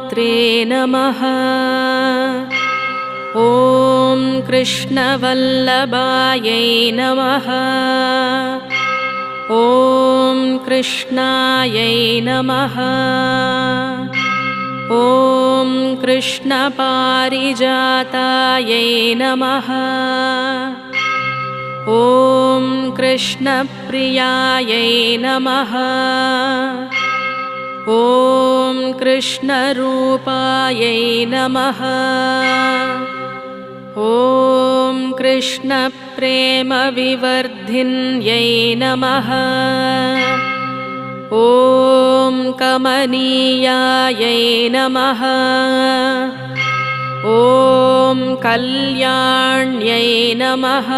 मात्रे नमः। ॐ कृष्णवल्लभायै नमः। ॐ कृष्णायै नमः। ॐ कृष्णपारिजातायै नमः। ॐ कृष्णप्रियायै नमः। ॐ कृष्णरूपायै नमः। ॐ कृष्णप्रेमविवर्धिन्यै नमः। ॐ कमनीयायै नमः। ॐ कल्याण्यै नमः।